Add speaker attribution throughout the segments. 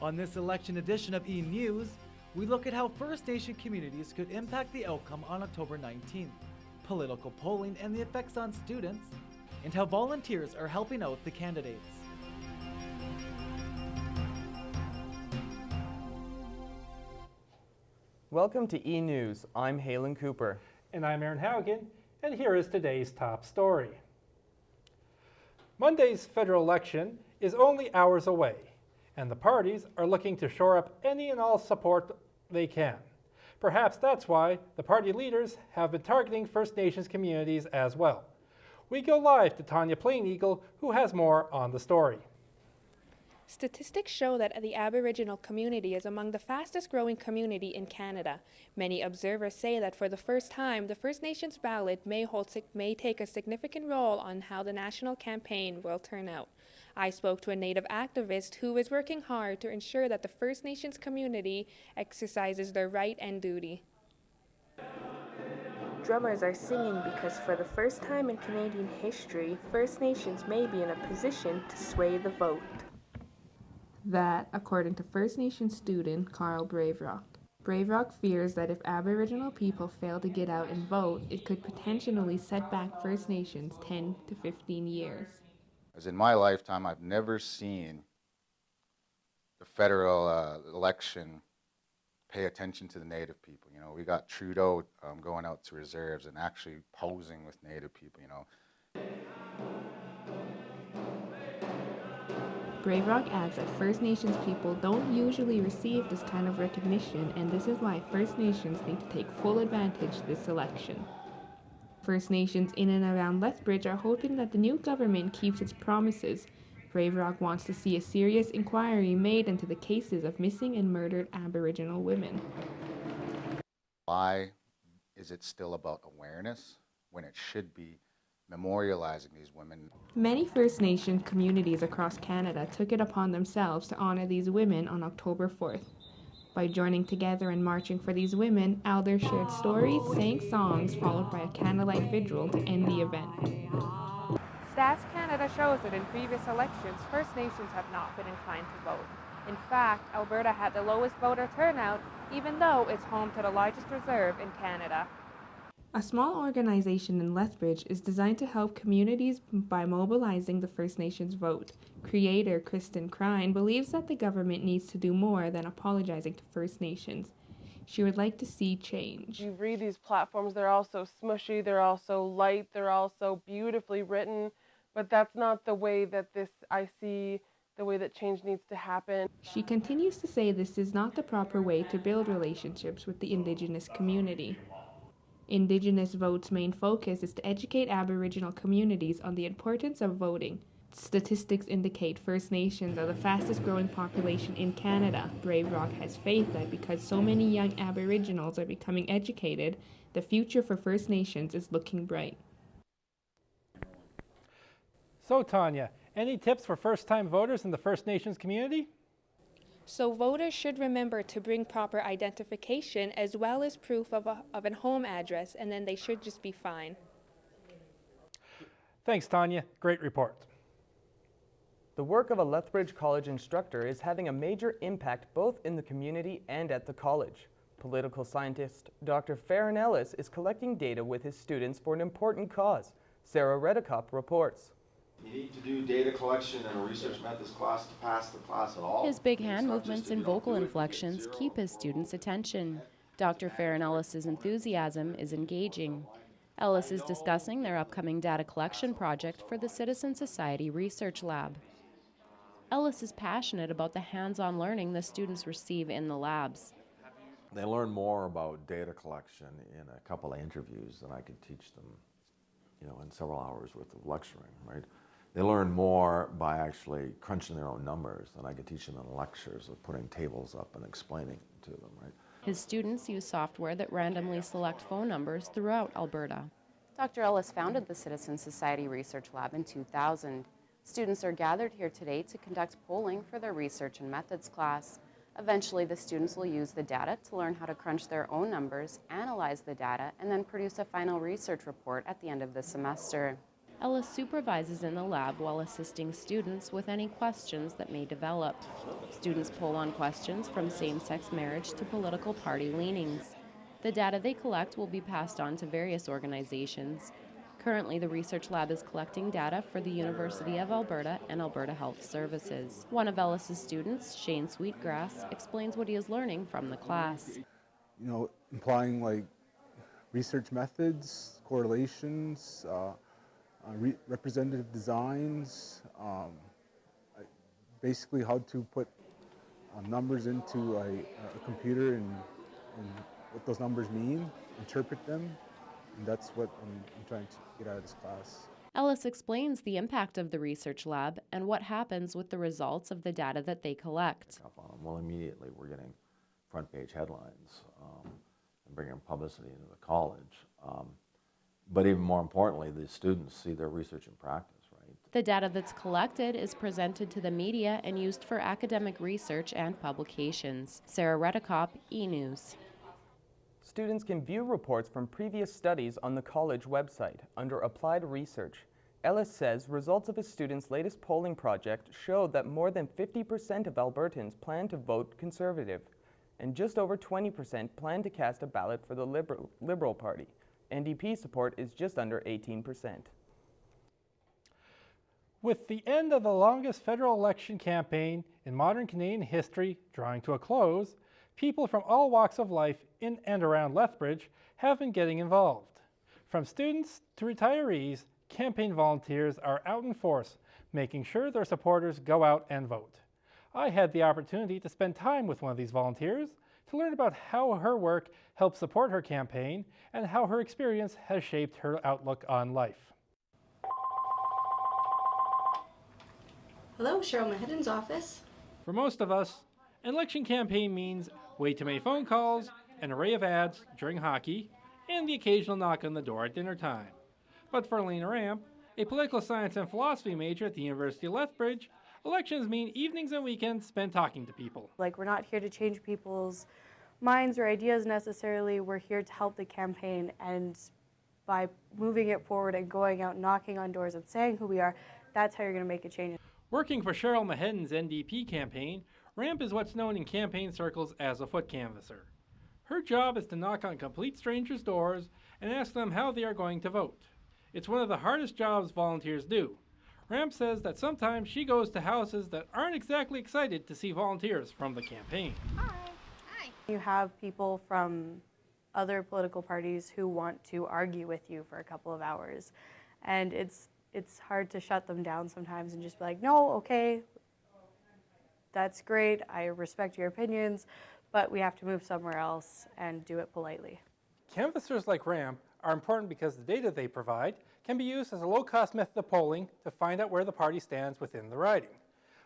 Speaker 1: On this election edition of eNEWS, we look at how First Nation communities could impact the outcome on October 19th, political polling and the effects on students, and how volunteers are helping out the candidates.
Speaker 2: Welcome to eNEWS. I'm Halen Cooper.
Speaker 3: And I'm Aaron Haugen, and here is today's top story. Monday's federal election is only hours away, and the parties are looking to shore up any and all support they can. Perhaps that's why the party leaders have been targeting First Nations communities as well. We go live to Tanya Plain Eagle, who has more on the story.
Speaker 4: Statistics show that the Aboriginal community is among the fastest growing community in Canada. Many observers say that for the first time, the First Nations ballot may take a significant role on how the national campaign will turn out. I spoke to a Native activist who is working hard to ensure that the First Nations community exercises their right and duty. Drummers are singing because for the first time in Canadian history, First Nations may be in a position to sway the vote. That, according to First Nation student Carl Braverock. Braverock fears that if Aboriginal people fail to get out and vote, it could potentially set back First Nations 10 to 15 years.
Speaker 5: As in my lifetime, I've never seen the federal election pay attention to the Native people. You know, we got Trudeau going out to reserves and actually posing with Native people, you know.
Speaker 4: Braverock adds that First Nations people don't usually receive this kind of recognition, and this is why First Nations need to take full advantage this election. First Nations in and around Lethbridge are hoping that the new government keeps its promises. Braverock wants to see a serious inquiry made into the cases of missing and murdered Aboriginal women.
Speaker 5: Why is it still about awareness when it should be memorializing these women?
Speaker 4: Many First Nation communities across Canada took it upon themselves to honor these women on October 4th. By joining together and marching for these women, elders shared stories, sang songs, followed by a candlelight vigil to end the event. Stats Canada shows that in previous elections, First Nations have not been inclined to vote. In fact, Alberta had the lowest voter turnout, even though it's home to the largest reserve in Canada. A small organization in Lethbridge is designed to help communities by mobilizing the First Nations vote. Creator Kristen Crine believes that the government needs to do more than apologizing to First Nations. She would like to see change.
Speaker 6: You read these platforms, they're all so smushy, they're all so light, they're all so beautifully written, but that's not the way that I see the way that change needs to happen.
Speaker 4: She continues to say this is not the proper way to build relationships with the Indigenous community. Indigenous Vote's main focus is to educate Aboriginal communities on the importance of voting. Statistics indicate First Nations are the fastest growing population in Canada. Braverock has faith that because so many young Aboriginals are becoming educated, the future for First Nations is looking bright.
Speaker 3: So Tanya, any tips for first-time voters in the First Nations community?
Speaker 4: So voters should remember to bring proper identification as well as proof of a home address, and then they should just be fine.
Speaker 3: Thanks, Tanya. Great report.
Speaker 2: The work of a Lethbridge College instructor is having a major impact both in the community and at the college. Political scientist Dr. Farron Ellis is collecting data with his students for an important cause. Sarah Redekop reports.
Speaker 7: You need to do data collection and a research methods class to pass the class at all.
Speaker 8: His big hand movements and vocal inflections keep his students' attention. Dr. Farron Ellis's enthusiasm is engaging. Ellis is discussing their upcoming data collection project for the Citizen Society Research Lab. Ellis is passionate about the hands-on learning the students receive in the labs.
Speaker 9: They learn more about data collection in a couple of interviews than I could teach them, in several hours worth of lecturing, right? They learn more by actually crunching their own numbers than I could teach them in lectures of putting tables up and explaining to them, right?
Speaker 8: His students use software that randomly select phone numbers throughout Alberta.
Speaker 10: Dr. Ellis founded the Citizen Society Research Lab in 2000. Students are gathered here today to conduct polling for their research and methods class. Eventually, the students will use the data to learn how to crunch their own numbers, analyze the data, and then produce a final research report at the end of the semester.
Speaker 8: Ellis supervises in the lab while assisting students with any questions that may develop. Students poll on questions from same-sex marriage to political party leanings. The data they collect will be passed on to various organizations. Currently, the research lab is collecting data for the University of Alberta and Alberta Health Services. One of Ellis's students, Shane Sweetgrass, explains what he is learning from the class.
Speaker 11: You know, implying like research methods, correlations, representative designs, basically how to put numbers into a computer and what those numbers mean, interpret them, and that's what I'm trying to get out of this class.
Speaker 8: Ellis explains the impact of the research lab and what happens with the results of the data that they collect.
Speaker 9: Well, immediately we're getting front page headlines and bringing publicity into the college. But even more importantly, the students see their research in practice, right?
Speaker 8: The data that's collected is presented to the media and used for academic research and publications. Sarah Redekop, eNEWS.
Speaker 2: Students can view reports from previous studies on the college website under Applied Research. Ellis says results of his students' latest polling project showed that more than 50% of Albertans plan to vote Conservative, and just over 20% plan to cast a ballot for the Liberal Party. NDP support is just under 18%.
Speaker 3: With the end of the longest federal election campaign in modern Canadian history drawing to a close, people from all walks of life in and around Lethbridge have been getting involved. From students to retirees, campaign volunteers are out in force, making sure their supporters go out and vote. I had the opportunity to spend time with one of these volunteers to learn about how her work helps support her campaign and how her experience has shaped her outlook on life.
Speaker 12: Hello, Cheryl Mahedon's office.
Speaker 3: For most of us, an election campaign means way too many phone calls, an array of ads during hockey, and the occasional knock on the door at dinner time. But for Elena Ramp, a political science and philosophy major at the University of Lethbridge, elections mean evenings and weekends spent talking to people.
Speaker 12: Like, we're not here to change people's minds or ideas necessarily. We're here to help the campaign, and by moving it forward and going out, knocking on doors and saying who we are, that's how you're going to make a change.
Speaker 3: Working for Cheryl Mahedon's NDP campaign, Ramp is what's known in campaign circles as a foot canvasser. Her job is to knock on complete strangers' doors and ask them how they are going to vote. It's one of the hardest jobs volunteers do. Ramp says that sometimes she goes to houses that aren't exactly excited to see volunteers from the campaign.
Speaker 12: Hi. You have people from other political parties who want to argue with you for a couple of hours, and it's hard to shut them down sometimes and just be like, no, okay, that's great, I respect your opinions, but we have to move somewhere else and do it politely.
Speaker 3: Canvassers like Ramp are important because the data they provide can be used as a low-cost method of polling to find out where the party stands within the riding.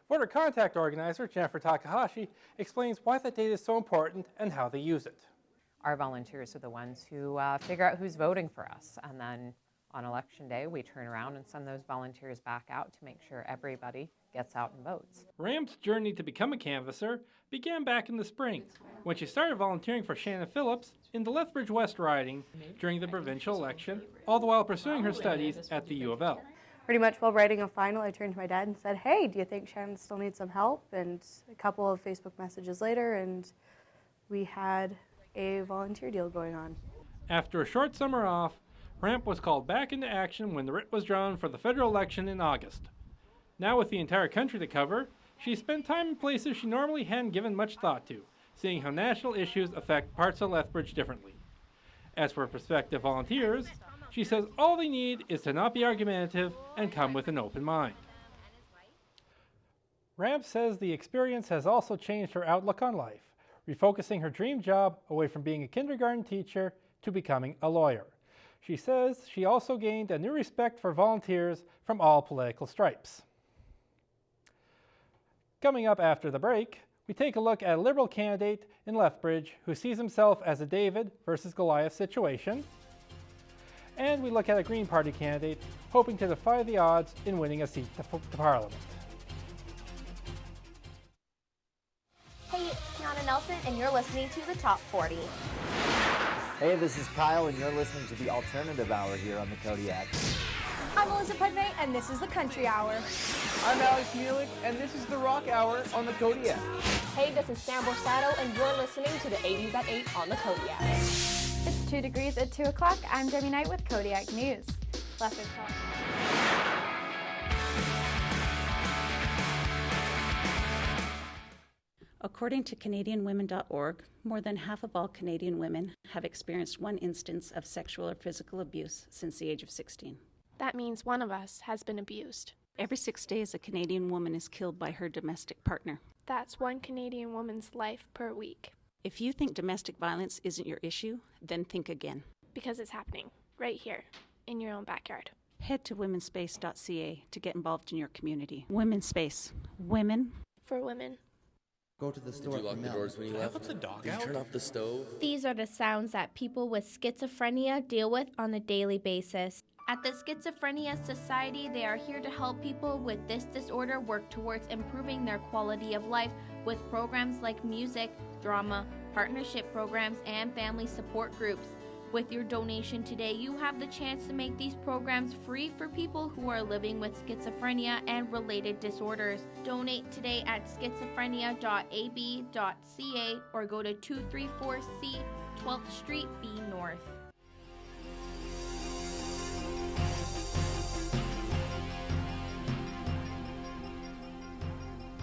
Speaker 3: Voter contact organizer Jennifer Takahashi explains why that data is so important and how they use it.
Speaker 13: Our volunteers are the ones who figure out who's voting for us, and then on election day we turn around and send those volunteers back out to make sure everybody gets out and votes.
Speaker 3: Ramp's journey to become a canvasser began back in the spring when she started volunteering for Shannon Phillips in the Lethbridge West riding during the provincial election, all the while pursuing her studies at the U of L.
Speaker 12: Pretty much while writing a final, I turned to my dad and said, hey, do you think Shannon still needs some help? And a couple of Facebook messages later, and we had a volunteer deal going on.
Speaker 3: After a short summer off, Ramp was called back into action when the writ was drawn for the federal election in August. Now with the entire country to cover, she spent time in places she normally hadn't given much thought to, seeing how national issues affect parts of Lethbridge differently. As for prospective volunteers, she says all they need is to not be argumentative and come with an open mind. Ramp says the experience has also changed her outlook on life, refocusing her dream job away from being a kindergarten teacher to becoming a lawyer. She says she also gained a new respect for volunteers from all political stripes. Coming up after the break, we take a look at a Liberal candidate in Lethbridge who sees himself as a David versus Goliath situation. And we look at a Green Party candidate hoping to defy the odds in winning a seat to Parliament.
Speaker 14: Hey, it's Kiana Nelson, and you're listening to the Top 40.
Speaker 15: Hey, this is Kyle, and you're listening to the Alternative Hour here on the Kodiak. I'm Melissa Pudmay, and this is the Country Hour.
Speaker 16: I'm Alex Nealick, and this is the Rock Hour on the Kodiak.
Speaker 14: Hey, this is Sam Borsato, and you're listening to the 80s at 8 on the Kodiak.
Speaker 17: It's 2 degrees at 2 o'clock. I'm Debbie Knight with Kodiak News. Lethbridge.
Speaker 18: According to CanadianWomen.org, more than half of all Canadian women have experienced one instance of sexual or physical abuse since the age of 16.
Speaker 19: That means one of us has been abused.
Speaker 18: Every 6 days, a Canadian woman is killed by her domestic partner.
Speaker 19: That's one Canadian woman's life per week.
Speaker 18: If you think domestic violence isn't your issue, then think again.
Speaker 19: Because it's happening right here in your own backyard.
Speaker 18: Head to womenspace.ca to get involved in your community. Women's Space. Women.
Speaker 19: For women.
Speaker 20: Go to the store.
Speaker 21: Did you lock the doors when you left?
Speaker 20: Did
Speaker 21: you turn off the stove?
Speaker 14: These are the sounds that people with schizophrenia deal with on a daily basis. At the Schizophrenia Society, they are here to help people with this disorder work towards improving their quality of life with programs like music, drama, partnership programs, and family support groups. With your donation today, you have the chance to make these programs free for people who are living with schizophrenia and related disorders. Donate today at schizophrenia.ab.ca or go to 234C 12th Street B North.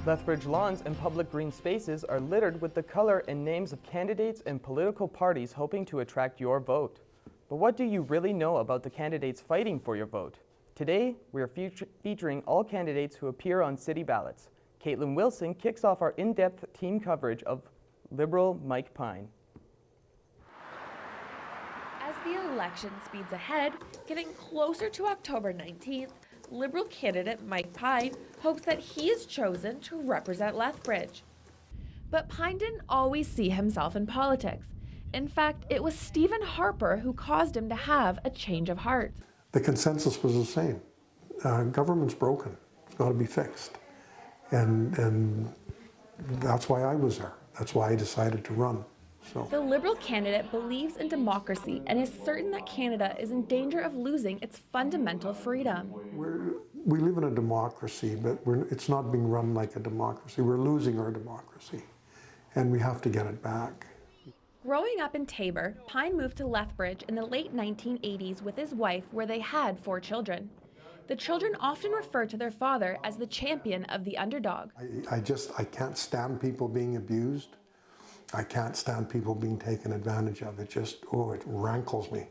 Speaker 2: Lethbridge lawns and public green spaces are littered with the color and names of candidates and political parties hoping to attract your vote. But what do you really know about the candidates fighting for your vote? Today, we are featuring all candidates who appear on city ballots. Caitlin Wilson kicks off our in-depth team coverage of Liberal Mike Pine.
Speaker 22: As the election speeds ahead, getting closer to October 19th, Liberal candidate Mike Pine hopes that he is chosen to represent Lethbridge. But Pine didn't always see himself in politics. In fact, it was Stephen Harper who caused him to have a change of heart.
Speaker 23: The consensus was the same. Government's broken. It's got to be fixed. And that's why I was there. That's why I decided to run. So.
Speaker 22: The Liberal candidate believes in democracy and is certain that Canada is in danger of losing its fundamental freedom.
Speaker 23: We live in a democracy, but it's not being run like a democracy. We're losing our democracy, and we have to get it back.
Speaker 22: Growing up in Taber, Pine moved to Lethbridge in the late 1980s with his wife, where they had 4 children. The children often refer to their father as the champion of the underdog.
Speaker 23: I can't stand people being abused. I can't stand people being taken advantage of. It rankles me.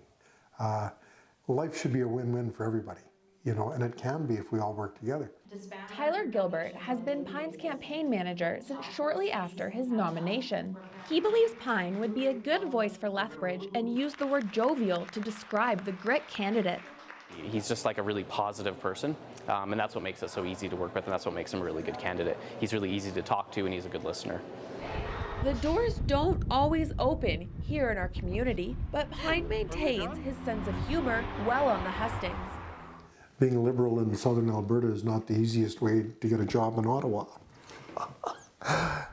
Speaker 23: Life should be a win-win for everybody, and it can be if we all work together.
Speaker 22: Tyler Gilbert has been Pine's campaign manager since shortly after his nomination. He believes Pine would be a good voice for Lethbridge and used the word jovial to describe the grit candidate.
Speaker 24: He's just like a really positive person, and that's what makes it so easy to work with, and that's what makes him a really good candidate. He's really easy to talk to, and he's a good listener.
Speaker 22: The doors don't always open here in our community, but Pine maintains his sense of humor well on the hustings.
Speaker 23: Being a Liberal in southern Alberta is not the easiest way to get a job in Ottawa.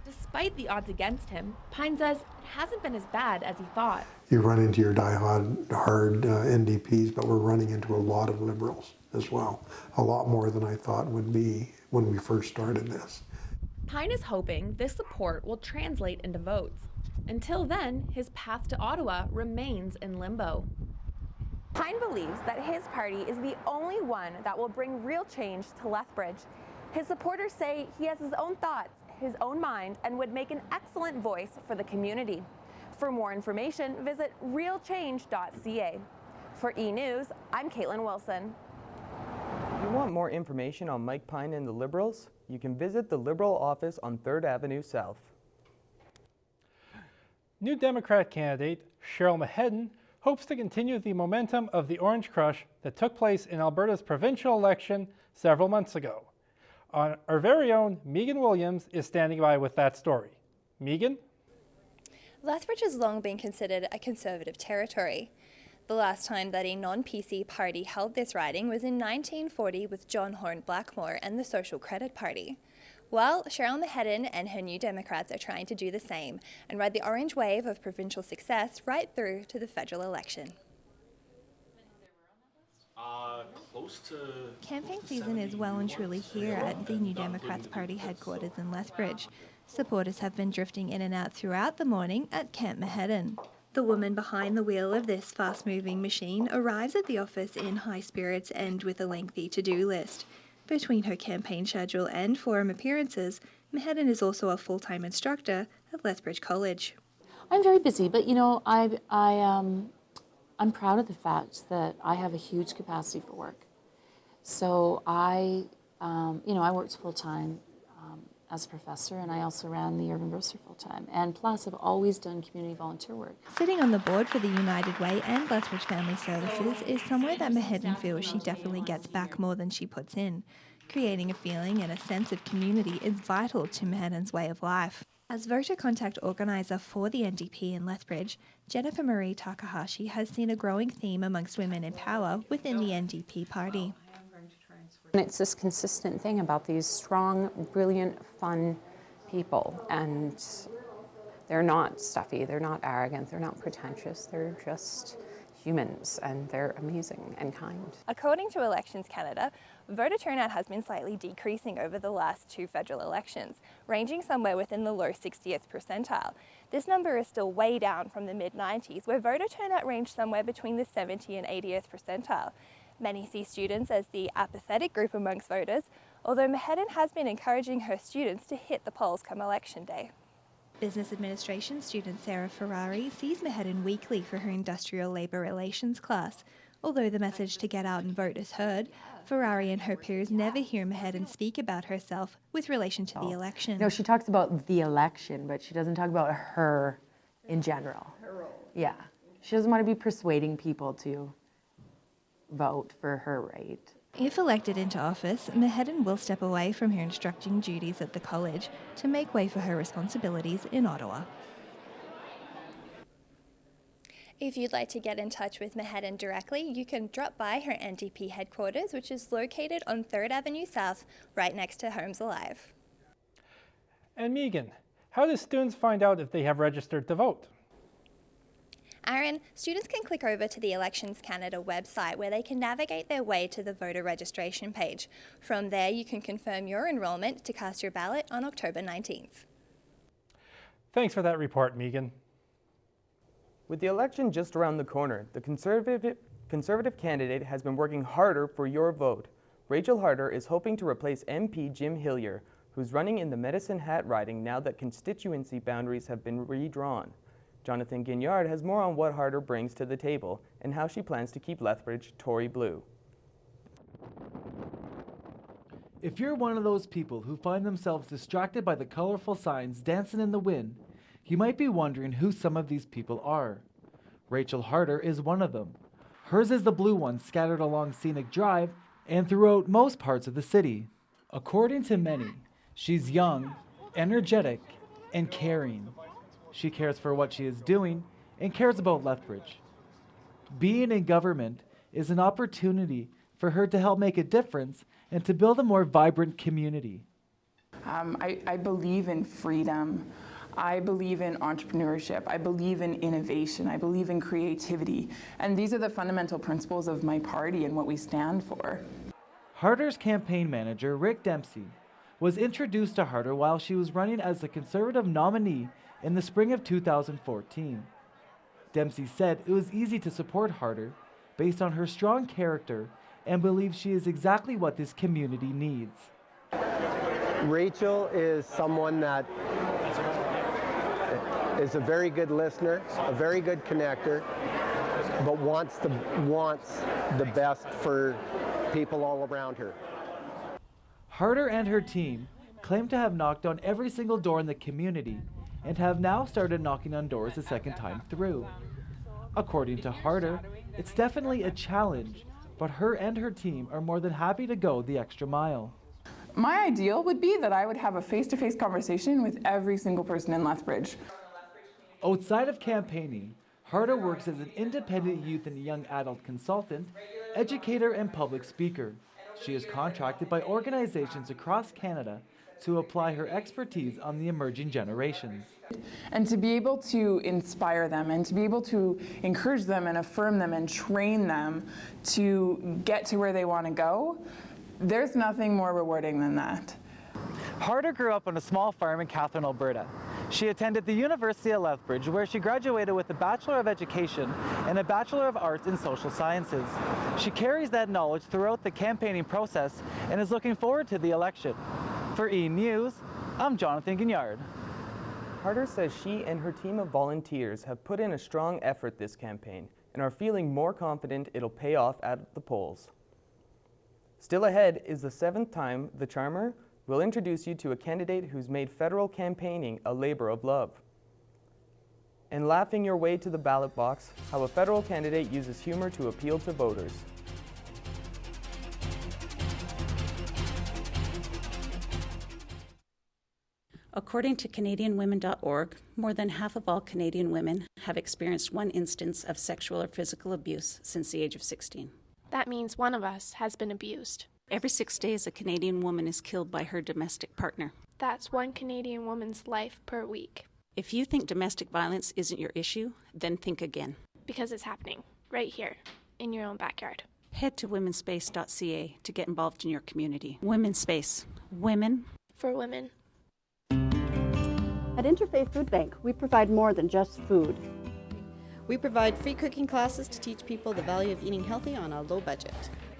Speaker 22: Despite the odds against him, Pine says it hasn't been as bad as he thought.
Speaker 23: You run into your hard NDPs, but we're running into a lot of Liberals as well. A lot more than I thought would be when we first started this.
Speaker 22: Pine is hoping this support will translate into votes. Until then, his path to Ottawa remains in limbo.
Speaker 25: Pine believes that his party is the only one that will bring real change to Lethbridge. His supporters say he has his own thoughts, his own mind, and would make an excellent voice for the community. For more information, visit realchange.ca. For eNEWS, I'm Caitlin Wilson.
Speaker 2: If you want more information on Mike Pine and the Liberals, you can visit the Liberal office on 3rd Avenue South.
Speaker 3: New Democrat candidate Cheryl Mahedin hopes to continue the momentum of the Orange Crush that took place in Alberta's provincial election several months ago. Our very own Megan Williams is standing by with that story. Megan?
Speaker 26: Lethbridge has long been considered a conservative territory. The last time that a non-PC party held this riding was in 1940 with John Horne Blackmore and the Social Credit Party. Well, Cheryl Mahedin and her New Democrats are trying to do the same and ride the orange wave of provincial success right through to the federal election.
Speaker 1: Close to...
Speaker 25: Campaign season is well and truly here at the New Democrats Party headquarters in Lethbridge. Supporters have been drifting in and out throughout the morning at Camp Mahedon. The woman behind the wheel of this fast-moving machine arrives at the office in high spirits and with a lengthy to-do list. Between her campaign schedule and forum appearances, Mahedon is also a full-time instructor at Lethbridge College.
Speaker 4: I'm very busy, but I'm proud of the fact that I have a huge capacity for work. So I worked full-time as a professor, and I also ran the Urban Grocer full-time. And plus, I've always done community volunteer work.
Speaker 25: Sitting on the board for the United Way and Lethbridge Family Services is somewhere that Mahedon feels she definitely gets back more than she puts in. Creating a feeling and a sense of community is vital to Mahedon's way of life. As voter contact organiser for the NDP in Lethbridge, Jennifer Marie Takahashi has seen a growing theme amongst women in power within the NDP party.
Speaker 5: And it's this consistent thing about these strong, brilliant, fun people, and they're not stuffy, they're not arrogant, they're not pretentious, they're just humans, and they're amazing and kind.
Speaker 25: According to Elections Canada, voter turnout has been slightly decreasing over the last 2 federal elections, ranging somewhere within the low 60th percentile. This number is still way down from the mid-90s, where voter turnout ranged somewhere between the 70th and 80th percentile. Many see students as the apathetic group amongst voters, although Mahedon has been encouraging her students to hit the polls come election day. Business administration student Sarah Ferrari sees Mahedon weekly for her industrial labour relations class. Although the message to get out and vote is heard, Ferrari and her peers never hear Mahedon speak about herself with relation to the election.
Speaker 6: No, she talks about the election, but she doesn't talk about her in general. Her role. Yeah. She doesn't want to be persuading people to vote for her right.
Speaker 25: If elected into office, Mahedon will step away from her instructing duties at the college to make way for her responsibilities in Ottawa. If you'd like to get in touch with Mahedon directly, you can drop by her NDP headquarters, which is located on 3rd Avenue South, right next to Homes Alive.
Speaker 3: And Megan, how do students find out if they have registered to vote?
Speaker 25: Aaron, students can click over to the Elections Canada website where they can navigate their way to the voter registration page. From there, you can confirm your enrolment to cast your ballot on October 19th.
Speaker 3: Thanks for that report, Megan.
Speaker 2: With the election just around the corner, the Conservative candidate has been working harder for your vote. Rachel Harder is hoping to replace MP Jim Hillier, who's running in the Medicine Hat riding now that constituency boundaries have been redrawn. Jonathan Guignard has more on what Harder brings to the table and how she plans to keep Lethbridge Tory blue.
Speaker 7: If you're one of those people who find themselves distracted by the colorful signs dancing in the wind, you might be wondering who some of these people are. Rachel Harder is one of them. Hers is the blue one scattered along Scenic Drive and throughout most parts of the city. According to many, she's young, energetic, and caring. She cares for what she is doing and cares about Lethbridge. Being in government is an opportunity for her to help make a difference and to build a more vibrant community.
Speaker 20: I believe in freedom. I believe in entrepreneurship. I believe in innovation. I believe in creativity. And these are the fundamental principles of my party and what we stand for.
Speaker 7: Harder's campaign manager, Rick Dempsey, was introduced to Harder while she was running as the Conservative nominee in the spring of 2014. Dempsey said it was easy to support Harder based on her strong character and believes she is exactly what this community needs.
Speaker 27: Rachel is someone that is a very good listener, a very good connector, but wants the best for people all around her.
Speaker 7: Harder and her team claim to have knocked on every single door in the community and have now started knocking on doors a second time through. According to Harder, it's definitely a challenge, but her and her team are more than happy to go the extra mile.
Speaker 20: My ideal would be that I would have a face-to-face conversation with every single person in Lethbridge.
Speaker 7: Outside of campaigning, Harder works as an independent youth and young adult consultant, educator, and public speaker. She is contracted by organizations across Canada to apply her expertise on the emerging generations.
Speaker 20: And to be able to inspire them and to be able to encourage them and affirm them and train them to get to where they want to go, there's nothing more rewarding than that.
Speaker 7: Harder grew up on a small farm in Catherine, Alberta. She attended the University of Lethbridge, where she graduated with a Bachelor of Education and a Bachelor of Arts in Social Sciences. She carries that knowledge throughout the campaigning process and is looking forward to the election. For eNEWS, I'm Jonathan Guignard.
Speaker 2: Harder says she and her team of volunteers have put in a strong effort this campaign and are feeling more confident it'll pay off at the polls. Still ahead is the 7th time the Charmer will introduce you to a candidate who's made federal campaigning a labor of love. And laughing your way to the ballot box, how a federal candidate uses humor to appeal to voters.
Speaker 18: According to CanadianWomen.org, more than half of all Canadian women have experienced one instance of sexual or physical abuse since the age of 16.
Speaker 19: That means one of us has been abused.
Speaker 18: Every 6 days, a Canadian woman is killed by her domestic partner.
Speaker 19: That's one Canadian woman's life per week.
Speaker 18: If you think domestic violence isn't your issue, then think again.
Speaker 19: Because it's happening right here in your own backyard.
Speaker 18: Head to womenspace.ca to get involved in your community. Women's Space. Women.
Speaker 19: For women.
Speaker 1: At Interfaith Food Bank, we provide more than just food.
Speaker 8: We provide free cooking classes to teach people the value of eating healthy on a low budget.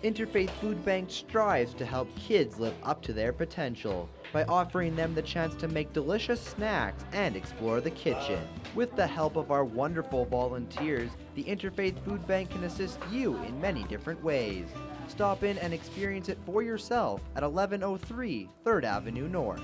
Speaker 9: Interfaith Food Bank strives to help kids live up to their potential by offering them the chance to make delicious snacks and explore the kitchen. With the help of our wonderful volunteers, the Interfaith Food Bank can assist you in many different ways. Stop in and experience it for yourself at 1103 3rd Avenue North.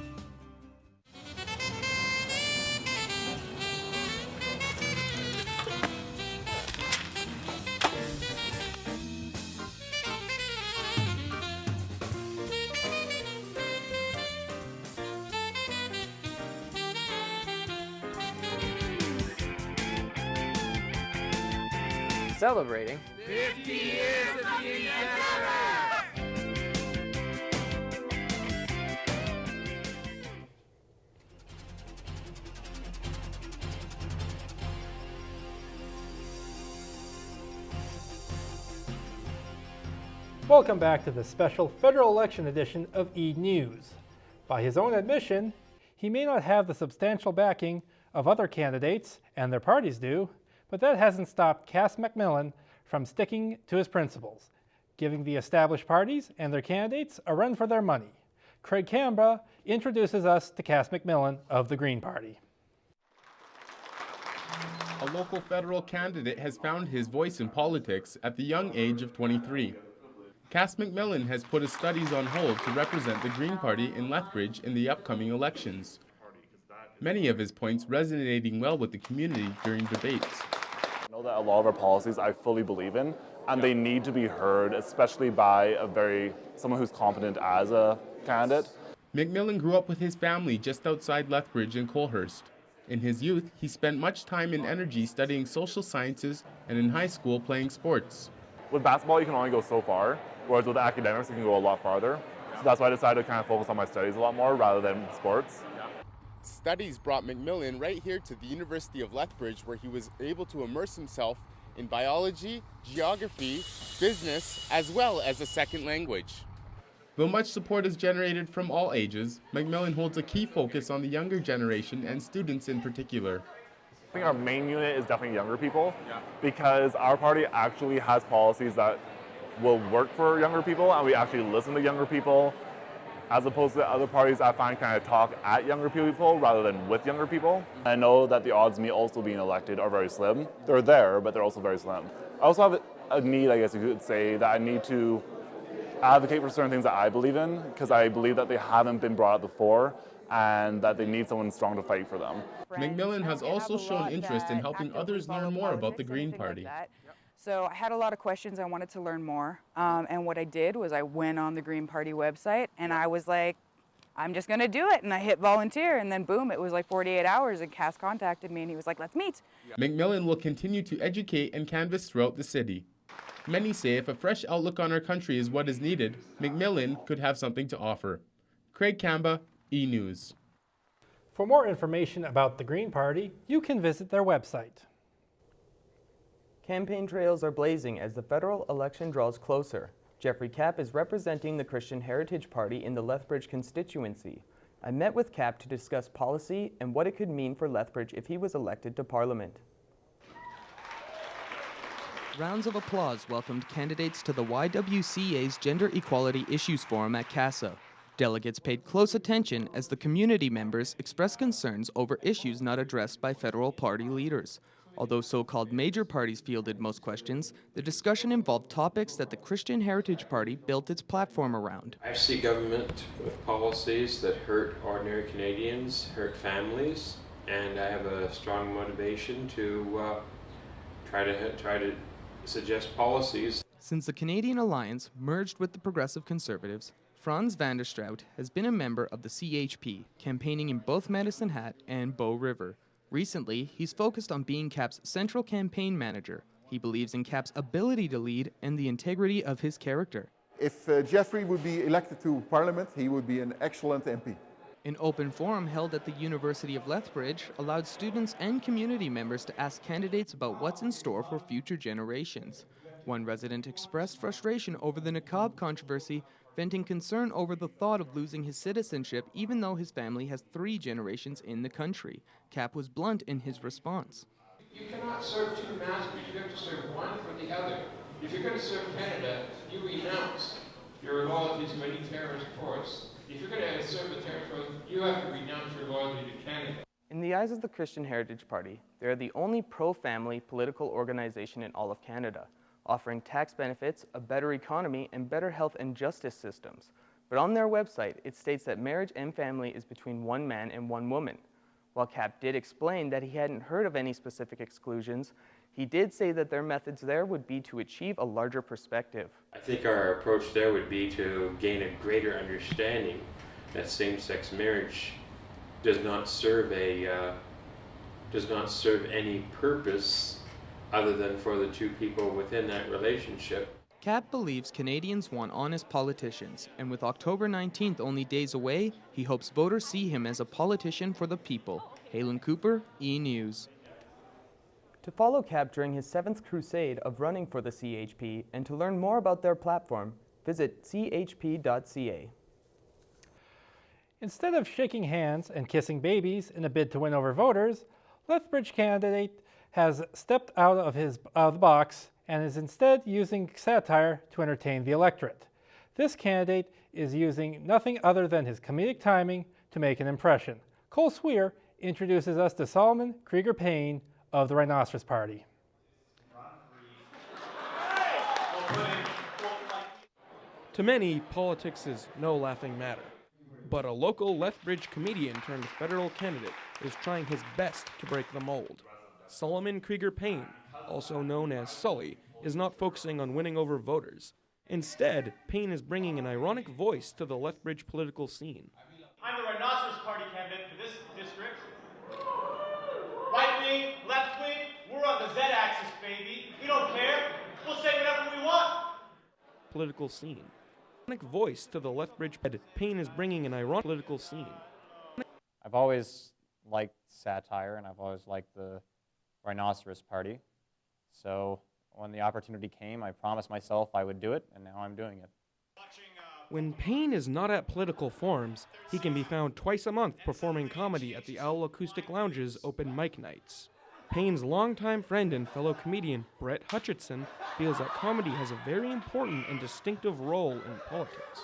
Speaker 2: Celebrating
Speaker 10: 50 years of being together!
Speaker 3: Welcome back to the special federal election edition of eNEWS. By his own admission, he may not have the substantial backing of other candidates, and their parties do, but that hasn't stopped Cass McMillan from sticking to his principles, giving the established parties and their candidates a run for their money. Craig Canberra introduces us to Cass McMillan of the Green Party.
Speaker 11: A local federal candidate has found his voice in politics at the young age of 23. Cass McMillan has put his studies on hold to represent the Green Party in Lethbridge in the upcoming elections. Many of his points resonating well with the community during debates.
Speaker 12: I know that a lot of our policies I fully believe in, and they need to be heard, especially by someone who's competent as a candidate.
Speaker 11: McMillan grew up with his family just outside Lethbridge in Colehurst. In his youth, he spent much time and energy studying social sciences and in high school playing sports.
Speaker 12: With basketball, you can only go so far, whereas with academics, you can go a lot farther. So that's why I decided to kind of focus on my studies a lot more rather than sports.
Speaker 11: Studies brought McMillan right here to the University of Lethbridge, where he was able to immerse himself in biology, geography, business, as well as a second language. Though much support is generated from all ages, McMillan holds a key focus on the younger generation and students in particular.
Speaker 12: I think our main unit is definitely younger people, because our party actually has policies that will work for younger people, and we actually listen to younger people, as opposed to other parties I find kind of talk at younger people rather than with younger people. I know that the odds of me also being elected are very slim. They're there, but they're also very slim. I also have a need, I guess you could say, that I need to advocate for certain things that I believe in, because I believe that they haven't been brought up before and that they need someone strong to fight for them.
Speaker 11: McMillan has also shown interest in helping others learn more about the Green Party.
Speaker 13: So I had a lot of questions. I wanted to learn more. And what I did was I went on the Green Party website and I was like, I'm just going to do it. And I hit volunteer, and then boom, it was like 48 hours and Cass contacted me and he was like, let's meet.
Speaker 11: McMillan will continue to educate and canvass throughout the city. Many say if a fresh outlook on our country is what is needed, McMillan could have something to offer. Craig Canberra, eNEWS.
Speaker 3: For more information about the Green Party, you can visit their website.
Speaker 2: Campaign trails are blazing as the federal election draws closer. Jeffrey Kapp is representing the Christian Heritage Party in the Lethbridge constituency. I met with Kapp to discuss policy and what it could mean for Lethbridge if he was elected to Parliament. Rounds of applause welcomed candidates to the YWCA's Gender Equality Issues Forum at CASA. Delegates paid close attention as the community members expressed concerns over issues not addressed by federal party leaders. Although so-called major parties fielded most questions, the discussion involved topics that the Christian Heritage Party built its platform around.
Speaker 14: I see government with policies that hurt ordinary Canadians, hurt families, and I have a strong motivation to try to suggest policies.
Speaker 2: Since the Canadian Alliance merged with the Progressive Conservatives, Franz van der Strout has been a member of the CHP, campaigning in both Medicine Hat and Bow River. Recently, he's focused on being Kapp's central campaign manager. He believes in Kapp's ability to lead and the integrity of his character.
Speaker 15: If Jeffrey would be elected to Parliament, he would be an excellent MP.
Speaker 2: An open forum held at the University of Lethbridge allowed students and community members to ask candidates about what's in store for future generations. One resident expressed frustration over the niqab controversy, venting concern over the thought of losing his citizenship even though his family has 3 generations in the country. Kapp was blunt in his response.
Speaker 16: You cannot serve 2 masters, you have to serve one for the other. If you're going to serve Canada, you renounce your loyalty to any terrorist force. If you're going to serve a terrorist force, you have to renounce your loyalty to Canada.
Speaker 2: In the eyes of the Christian Heritage Party, they are the only pro-family political organization in all of Canada, offering tax benefits, a better economy, and better health and justice systems. But on their website, it states that marriage and family is between one man and one woman. While Kapp did explain that he hadn't heard of any specific exclusions, he did say that their methods there would be to achieve a larger perspective.
Speaker 14: I think our approach there would be to gain a greater understanding that same-sex marriage does not serve any purpose other than for the 2 people within that relationship.
Speaker 2: Kapp believes Canadians want honest politicians, and with October 19th only days away, he hopes voters see him as a politician for the people. Halen Cooper, eNEWS. To follow Kapp during his 7th crusade of running for the CHP and to learn more about their platform, visit chp.ca.
Speaker 3: Instead of shaking hands and kissing babies in a bid to win over voters, Lethbridge candidate has stepped out of the box and is instead using satire to entertain the electorate. This candidate is using nothing other than his comedic timing to make an impression. Cole Swear introduces us to Solomon Krieger Payne of the Rhinoceros Party.
Speaker 17: To many, politics is no laughing matter. But a local Lethbridge comedian turned federal candidate is trying his best to break the mold. Solomon Krieger Payne, also known as Sully, is not focusing on winning over voters. Instead, Payne is bringing an ironic voice to the Lethbridge political scene.
Speaker 21: I'm the Rhinoceros Party candidate for this district. Right wing, left wing, we're on the Z-axis, baby. We don't care. We'll say whatever we want.
Speaker 17: Political scene. Ironic voice to the Lethbridge. Payne is bringing an ironic political scene.
Speaker 23: I've always liked satire, and I've always liked the Rhinoceros Party. So when the opportunity came, I promised myself I would do it, and now I'm doing it.
Speaker 17: When Payne is not at political forums, he can be found twice a month performing comedy at the Owl Acoustic Lounge's open mic nights. Payne's longtime friend and fellow comedian, Brett Hutchinson, feels that comedy has a very important and distinctive role in politics.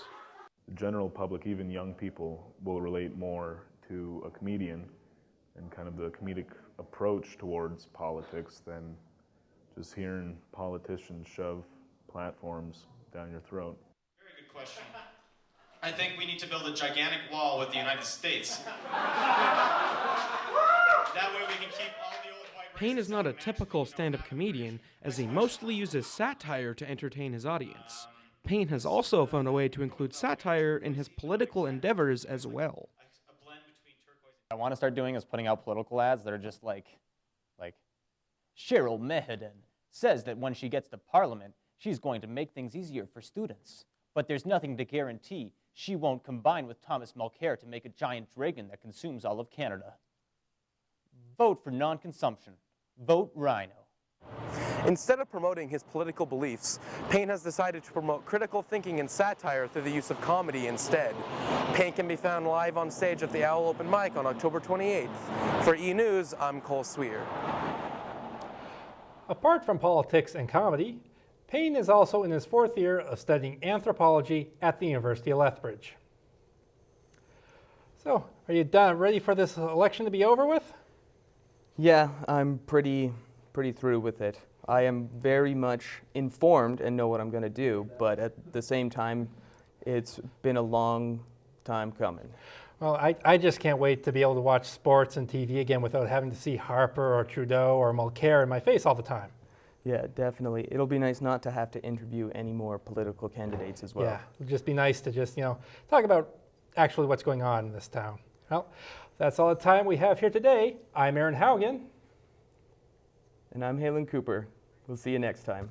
Speaker 12: The general public, even young people, will relate more to a comedian and kind of the comedic approach towards politics than just hearing politicians shove platforms down your throat.
Speaker 21: Very good question. I think we need to build a gigantic wall with the United States. That way we can keep all the old white...
Speaker 17: Payne is not a typical stand-up comedian, as he mostly uses satire to entertain his audience. Payne has also found a way to include satire in his political endeavors as well.
Speaker 23: What I want to start doing is putting out political ads that are just like Cheryl Mehedin says that when she gets to Parliament, she's going to make things easier for students. But there's nothing to guarantee She won't combine with Thomas Mulcair to make a giant dragon that consumes all of Canada. Vote for non-consumption. Vote Rhino.
Speaker 4: Instead of promoting his political beliefs, Payne has decided to promote critical thinking and satire through the use of comedy instead. Payne can be found live on stage at the Owl Open Mic on October 28th. For eNEWS, I'm Cole Sweer.
Speaker 3: Apart from politics and comedy, Payne is also in his 4th year of studying anthropology at the University of Lethbridge. So, are you ready for this election to be over with?
Speaker 2: Yeah, I'm pretty through with it. I am very much informed and know what I'm going to do, but at the same time, it's been a long time coming.
Speaker 3: Well, I just can't wait to be able to watch sports and TV again without having to see Harper or Trudeau or Mulcair in my face all the time.
Speaker 2: Yeah, definitely. It'll be nice not to have to interview any more political candidates as well.
Speaker 3: Yeah, it'll just be nice to just, talk about actually what's going on in this town. Well, that's all the time we have here today. I'm Aaron Haugen.
Speaker 2: And I'm Halen Cooper. We'll see you next time.